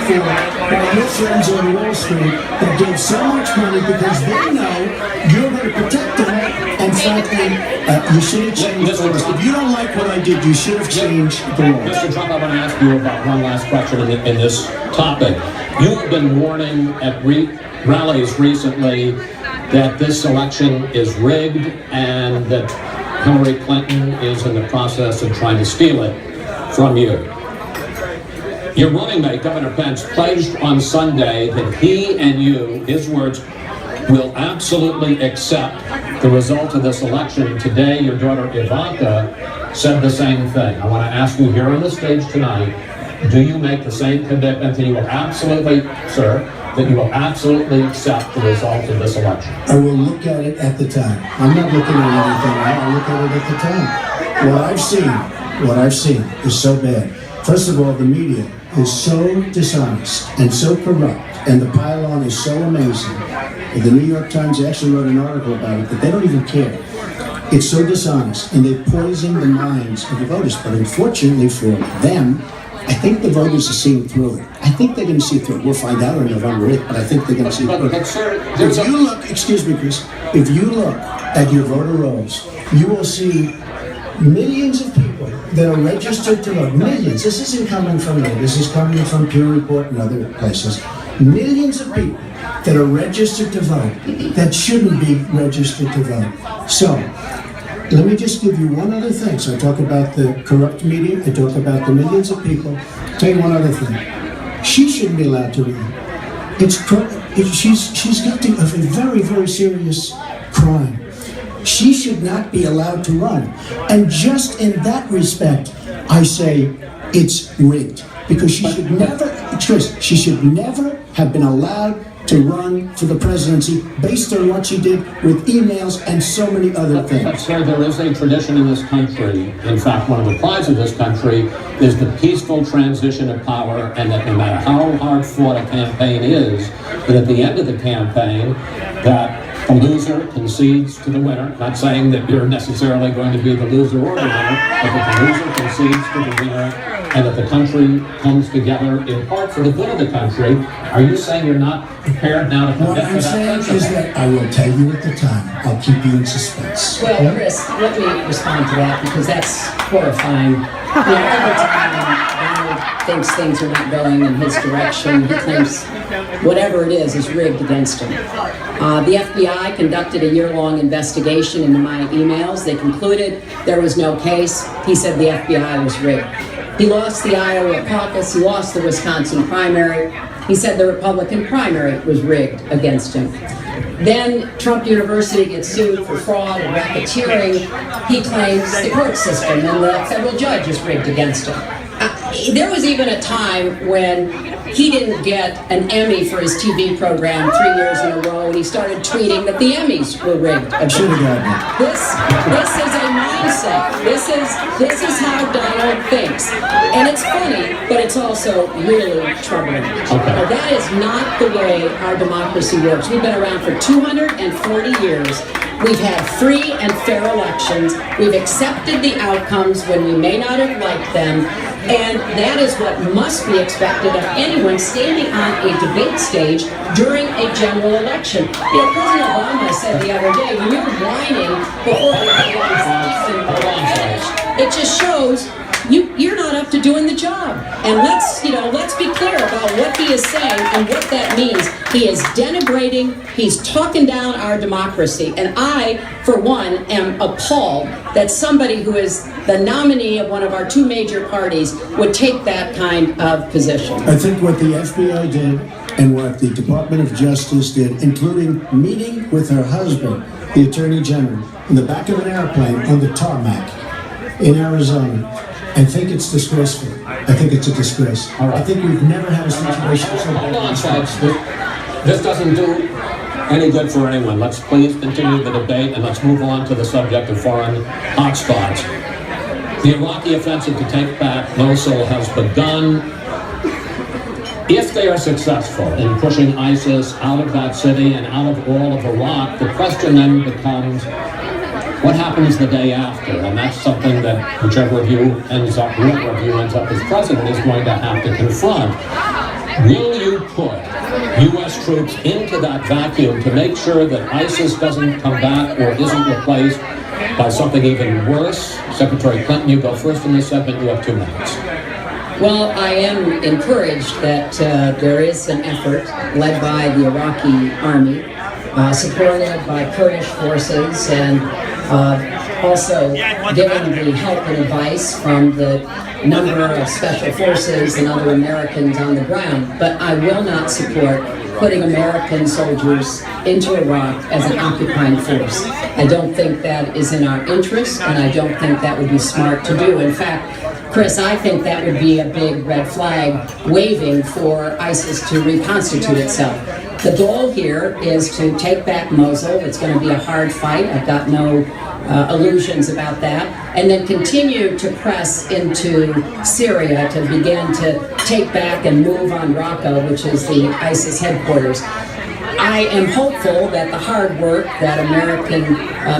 for by your friends on Wall Street that gave so much money because they know you're going to protect them. And frankly, you should have changed the laws. If you don't like what I did, you should have changed the laws. Mr. Trump, I want to ask you about one last question in this topic. You have been warning at rallies recently that this election is rigged and that Hillary Clinton is in the process of trying to steal it from you. Your running mate, Governor Pence, pledged on Sunday that he and you, his words, will absolutely accept the result of this election. Today, your daughter Ivanka said the same thing. I want to ask you here on the stage tonight, do you make the same commitment that you will absolutely, sir, that you will absolutely accept the result of this election? I will look at it at the time. I'm not looking at anything. I'll look at it at the time. What I've seen is so bad. First of all, the media is so dishonest and so corrupt, and the pylon is so amazing. The New York Times actually wrote an article about it that they don't even care. It's so dishonest, and they poison the minds of the voters. But unfortunately for them, I think the voters are seeing through it. I think they're going to see through it. We'll find out on November 8th, but I think they're going to see through it. If you look, excuse me, Chris, if you look at your voter rolls, you will see millions of people that are registered to vote. Millions. This isn't coming from me. This is coming from Pew Report and other places. Millions of people that are registered to vote that shouldn't be registered to vote. So, let me just give you one other thing. So I talk about the corrupt media, I talk about the millions of people. I'll tell you one other thing. She shouldn't be allowed to run. She's guilty of a very, very serious crime. She should not be allowed to run. And just in that respect, I say it's rigged. Because she should never have been allowed to run for the presidency based on what she did with emails and so many other things. But sir, there is a tradition in this country, in fact, one of the prides of this country is the peaceful transition of power, and that no matter how hard fought a campaign is, that at the end of the campaign, that the loser concedes to the winner. Not saying that you're necessarily going to be the loser or the winner, but that the loser concedes to the winner, and that the country comes together in part for the good of the country. Are you saying you're not prepared now to commit to that? What I'm saying is that I will tell you at the time. I'll keep you in suspense. Well, Chris, let me respond to that because that's horrifying. Every time Donald thinks things are not going in his direction, he claims whatever it is rigged against him. The FBI conducted a year-long investigation into my emails. They concluded there was no case. He said the FBI was rigged. He lost the Iowa caucus. He lost the Wisconsin primary. He said the Republican primary was rigged against him. Then Trump University gets sued for fraud and racketeering. He claims the court system and the federal judge is rigged against him. There was even a time when he didn't get an Emmy for his TV program 3 years in a row, and he started tweeting that the Emmys were rigged. This is a mindset. This is how Donald thinks, and it's funny, but it's also really troubling. Now, that is not the way our democracy works. We've been around for 240 years. We've had free and fair elections. We've accepted the outcomes when we may not have liked them. And that is what must be expected of anyone standing on a debate stage during a general election. President Obama said the other day, when you're whining before it just shows you're not up to doing the job. And let's be clear about what he is saying and what that means. He is denigrating, he's talking down our democracy. And I, for one, am appalled that somebody who is the nominee of one of our two major parties would take that kind of position. I think what the FBI did and what the Department of Justice did, including meeting with her husband, the Attorney General, in the back of an airplane on the tarmac in Arizona, I think it's disgraceful. I think it's a disgrace. Right. I think we've never had a situation so bad. Hold on, folks. This doesn't do any good for anyone. Let's please continue the debate and let's move on to the subject of foreign hotspots. The Iraqi offensive to take back Mosul has begun. If they are successful in pushing ISIS out of that city and out of all of Iraq, the question then becomes, what happens the day after? And that's something that whichever of you ends up as president is going to have to confront. Will you put U.S. troops into that vacuum to make sure that ISIS doesn't come back or isn't replaced by something even worse? Secretary Clinton, you go first in this segment. You have 2 minutes. Well, I am encouraged that there is an effort led by the Iraqi army, supported by Kurdish forces, and also given the help and advice from the number of special forces and other Americans on the ground. But I will not support putting American soldiers into Iraq as an occupying force. I don't think that is in our interest, and I don't think that would be smart to do. In fact, Chris, I think that would be a big red flag waving for ISIS to reconstitute itself. The goal here is to take back Mosul. It's going to be a hard fight. I've got no illusions about that. And then continue to press into Syria to begin to take back and move on Raqqa, which is the ISIS headquarters. I am hopeful that the hard work that American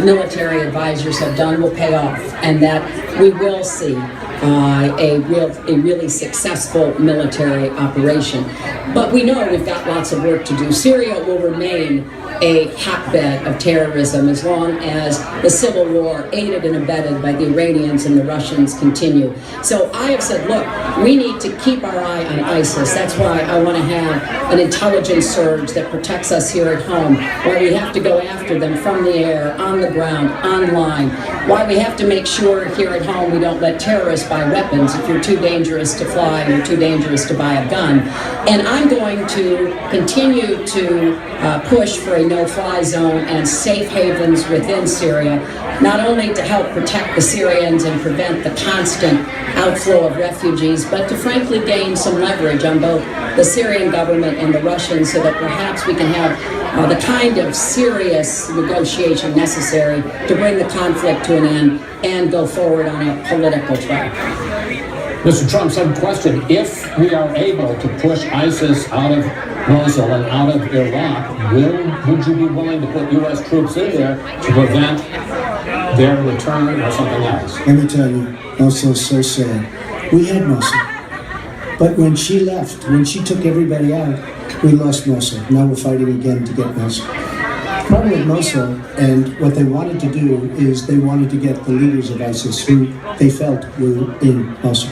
military advisors have done will pay off, and that we will see a really successful military operation. But we know we've got lots of work to do. Syria will remain a hotbed of terrorism as long as the civil war, aided and abetted by the Iranians and the Russians, continue. So I have said, look, we need to keep our eye on ISIS. That's why I want to have an intelligence surge that protects us here at home, why we have to go after them from the air, on the ground, online, why we have to make sure here at home we don't let terrorists buy weapons. If you're too dangerous to fly, you're too dangerous to buy a gun. And I'm going to continue to push for a no-fly zone and safe havens within Syria, not only to help protect the Syrians and prevent the constant outflow of refugees, but to frankly gain some leverage on both the Syrian government and the Russians so that perhaps we can have the kind of serious negotiation necessary to bring the conflict to an end and go forward on a political track. Mr. Trump, some question. If we are able to push ISIS out of Mosul and out of Iraq, would you be willing to put U.S. troops in there to prevent their return or something else? Let me tell you, Mosul's so sad. We had Mosul. But when she left, when she took everybody out, we lost Mosul. Now we're fighting again to get Mosul. The problem with Mosul, and what they wanted to do, is they wanted to get the leaders of ISIS who they felt were in Mosul.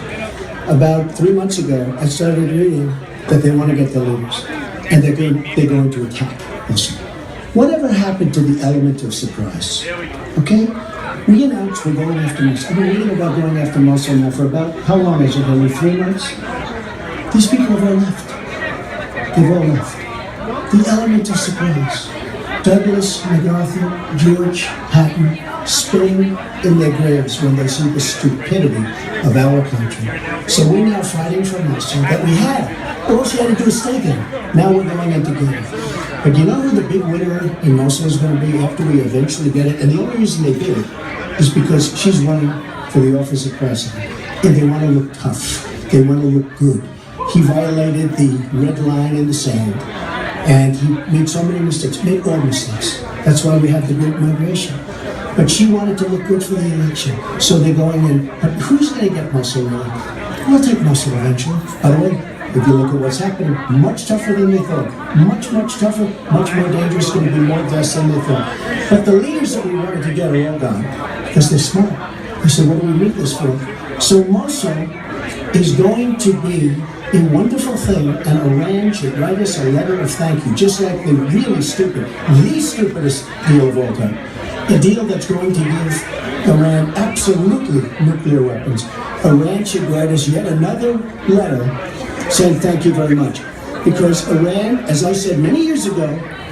About 3 months ago, I started reading that they want to get the leaders, and they're going to attack Mosul. Whatever happened to the element of surprise? Okay? We announced we're going after Mosul. I've been reading about going after Mosul now for about, how long is it? Only 3 months? These people have all left. They've all left. The element of surprise. Douglas, MacArthur, George, Patton, spitting in their graves when they see the stupidity of our country. So we're now fighting for Mosul that we had. All she had to do is stay there. Now we're going in together. But you know who the big winner in Mosul is going to be after we eventually get it? And the only reason they did it is because she's running for the office of president. And they want to look tough. They want to look good. He violated the red line in the sand. And he made so many mistakes, made all mistakes. That's why we have the great migration. But she wanted to look good for the election. So they're going in. But who's going to get Mosul really? We'll take Mosul eventually. By the way, if you look at what's happening, much tougher than they thought. Much, much tougher, much more dangerous, going to be more deaths than they thought. But the leaders that we wanted to get are all gone because they're smart. They said, what do we need this for? So Mosul is going to be a wonderful thing, and Iran should write us a letter of thank you, just like the really stupid, the stupidest deal of all time. A deal that's going to give Iran absolutely nuclear weapons. Iran should write us yet another letter saying thank you very much. Because Iran, as I said many years ago,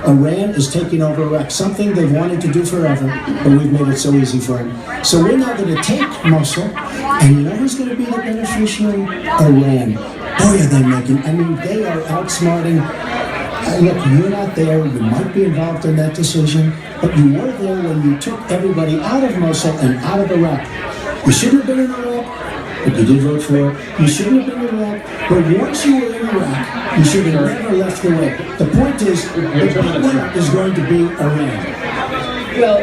Iran is taking over Iraq, something they've wanted to do forever, but we've made it so easy for them. So we're now going to take Mosul, and you know who's going to be the beneficiary? Iran. Boy, are they making, I mean, they are outsmarting. Look, you're not there, you might be involved in that decision, but you were there when you took everybody out of Mosul and out of Iraq. You shouldn't have been in Iraq, but you did vote for it. You shouldn't have been in Iraq, but once you were in Iraq, you should have never left the way. The point is, the big winner is going to be Iran. Well,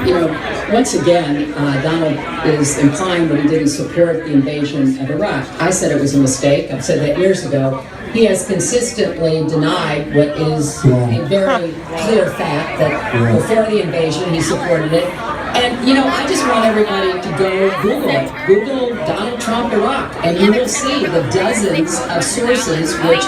you know, once again, Donald is implying that he didn't support the invasion of Iraq. I said it was a mistake. I've said that years ago. he has consistently denied what is a very clear fact that before the invasion he supported it. And you know, I just want everybody to go Google it. Google Donald Trump Iraq, and you will see the dozens of sources which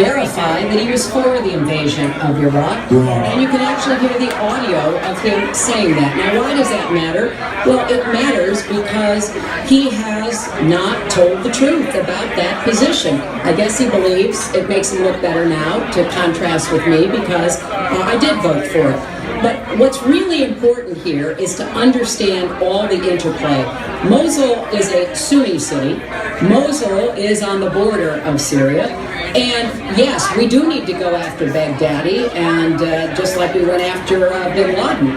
verify that he was for the invasion of Iraq. And you can actually hear the audio of him saying that. Now, why does that matter? Well, it matters because he has not told the truth about that position. I guess he believes it makes him look better now, to contrast with me, because I did vote for it. But what's really important here is to understand all the interplay. Mosul is a Sunni city. Mosul is on the border of Syria. And yes, we do need to go after Baghdadi, and just like we went after bin Laden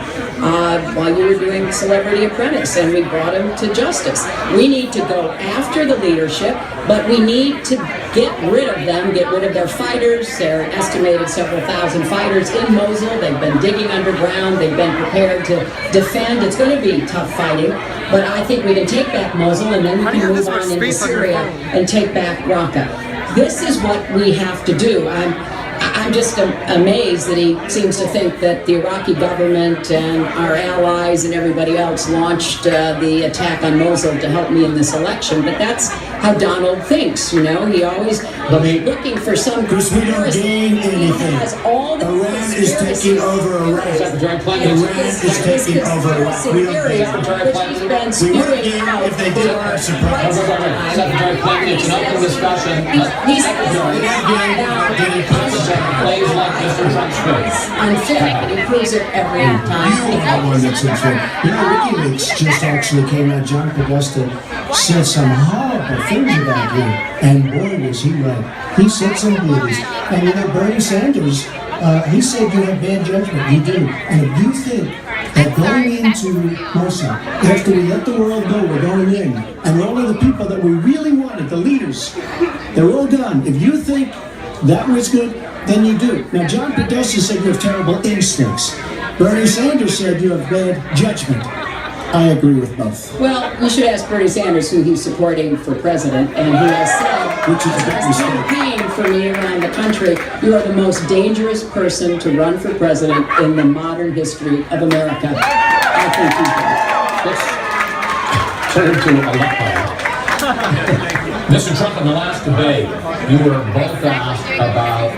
while you were doing Celebrity Apprentice, and we brought him to justice. We need to go after the leadership, but we need to get rid of them, get rid of their fighters. There are estimated several thousand fighters in Mosul. They've been digging underground. They've been prepared to defend. It's going to be tough fighting, but I think we can take back Mosul, and then we can move on into Syria and take back Raqqa. This is what we have to do. I'm just amazed that he seems to think that the Iraqi government and our allies and everybody else launched the attack on Mosul to help me in this election. But that's how Donald thinks, you know. He always looking for some Because we don't gain anything. He has all the Iran is taking over Iraq. Iran is taking over Iraq. We don't gain. We wouldn't gain if they did our surprise. Secretary Clinton, it's an open discussion. He's Plays like Mr. Trump speaks. unfit, and he proves it every time. You are the one that's unfair. You know, WikiLeaks just actually came out. John Podesta said some horrible things about you, and boy, was he right. He said some beauties. And you know, Bernie Sanders, he said you have bad judgment. You do. And if you think that going into Mosul, after we let the world go, we're going in, and all of the people that we really wanted, the leaders, they're all gone. If you think that was good, then you do. Now, John Podesta said you have terrible instincts. Bernie Sanders said you have bad judgment. I agree with both. Well, you should ask Bernie Sanders who he's supporting for president, and he has said, Which is a big as mistake. campaign for me around the country, you are the most dangerous person to run for president in the modern history of America. I think Let's turn to Aleppo. Mr. Trump, in the last debate, you were both asked about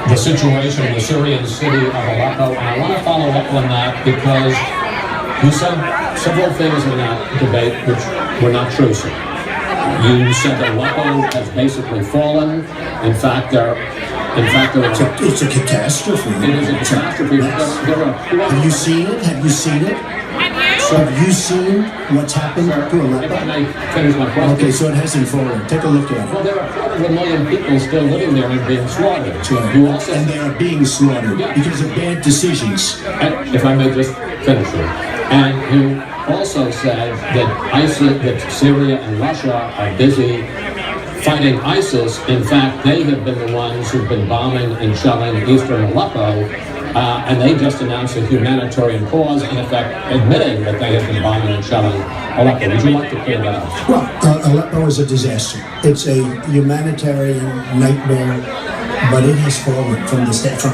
the situation in the Syrian city of Aleppo, and I want to follow up on that because you said several things in that debate which were not true, sir. You said that Aleppo has basically fallen. In fact, It's a catastrophe. it is a catastrophe. Have you seen it? Have you seen it? Have you seen what's happened to If I Aleppo? may finish my question. Okay, so it hasn't fallen. Take a look at Well, it. there are 250,000 people still living there and being slaughtered. You also, And they are being slaughtered because of bad decisions. and if I may just finish here, and you also said that that Syria and Russia are busy fighting ISIS. In fact, they have been the ones who've been bombing and shelling eastern Aleppo, and they just announced a humanitarian pause, in effect admitting that they have been bombing and shelling Aleppo. Would you like to clear that up? Well, Aleppo is a disaster. It's a humanitarian nightmare, but it has fallen from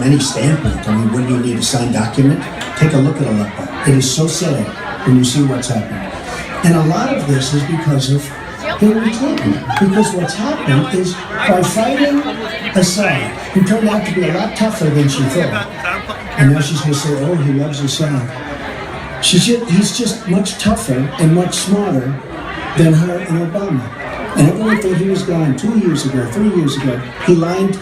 any standpoint. I mean, when you need a signed document, take a look at Aleppo. It is so sad when you see what's happened. And a lot of this is because of Hillary Clinton. Because what's happened is by fighting Assad, who turned out to be a lot tougher than she thought, and now she's going to say, oh, he loves Assad. He's just much tougher and much smarter than her and Obama. And everyone thought he was gone 2 years ago, 3 years ago. He aligned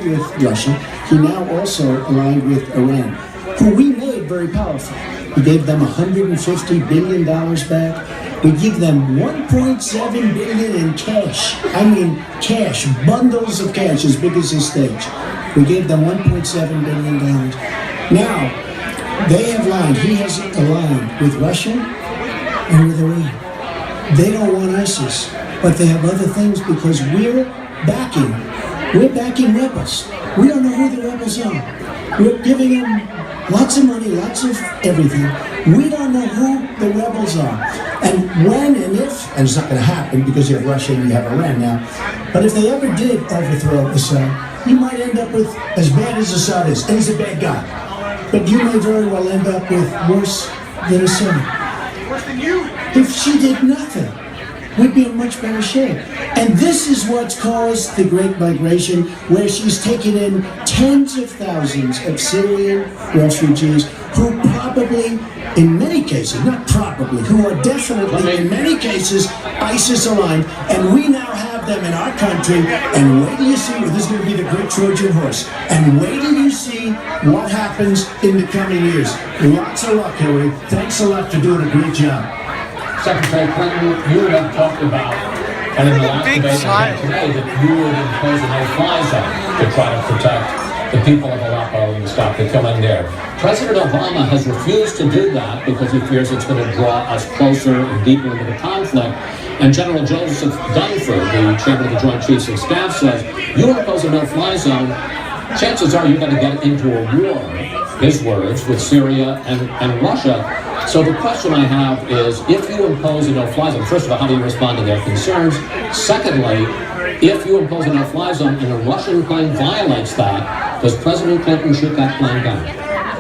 with Russia. He now also aligned with Iran, who we made very powerful. We gave them $150 billion back. We give them $1.7 billion in cash. I mean, cash, bundles of cash as big as this stage. We gave them $1.7 billion. Now, they have aligned. He has aligned with Russia and with Iran. They don't want ISIS, but they have other things because we're backing rebels. We don't know who the rebels are. We're giving them lots of money, lots of everything. We don't know who the rebels are. And when and if, and it's not going to happen because you have Russia and you have Iran now, but if they ever did overthrow Assad, you might end up with, as bad as Assad is, and he's a bad guy, but you may very well end up with worse than Assad. If she did nothing, we'd be in much better shape. And this is what's caused the Great Migration, where she's taken in tens of thousands of Syrian refugees who probably, in many cases, not probably, who are definitely, in many cases, ISIS aligned, and we now have them in our country, and wait till you see, this is going to be the great Trojan horse, and wait till you see what happens in the coming years. Lots of luck, Hilary. Thanks a lot for doing a great job. Secretary Clinton, you have talked about, and in the last debate today, that you would impose a no-fly zone to try to protect the people of Aleppo and stop the killing there. President Obama has refused to do that because he fears it's going to draw us closer and deeper into the conflict. And General Joseph Dunford, the chairman of the Joint Chiefs of Staff, says, you impose a no-fly zone, chances are you're going to get into a war, his words, with Syria and Russia. So the question I have is, if you impose a no-fly zone, first of all, how do you respond to their concerns? Secondly, if you impose a no-fly zone and a Russian plane violates that, does President Clinton shoot that plane down?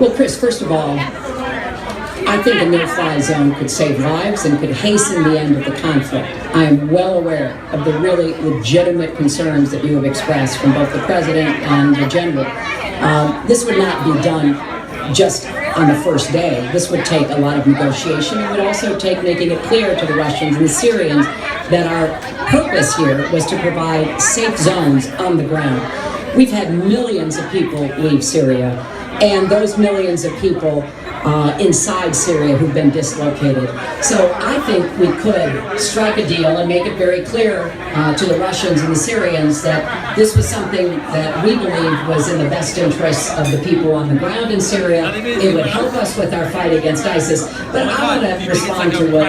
Well, Chris, first of all, I think a no-fly zone could save lives and could hasten the end of the conflict. I am well aware of the really legitimate concerns that you have expressed from both the President and the General. This would not be done just on the first day. This would take a lot of negotiation. It would also take making it clear to the Russians and the Syrians that our purpose here was to provide safe zones on the ground. We've had millions of people leave Syria, and those millions of people inside Syria who've been dislocated. So I think we could strike a deal and make it very clear to the Russians and the Syrians that this was something that we believed was in the best interests of the people on the ground in Syria. It would help us with our fight against ISIS. But I want to respond to what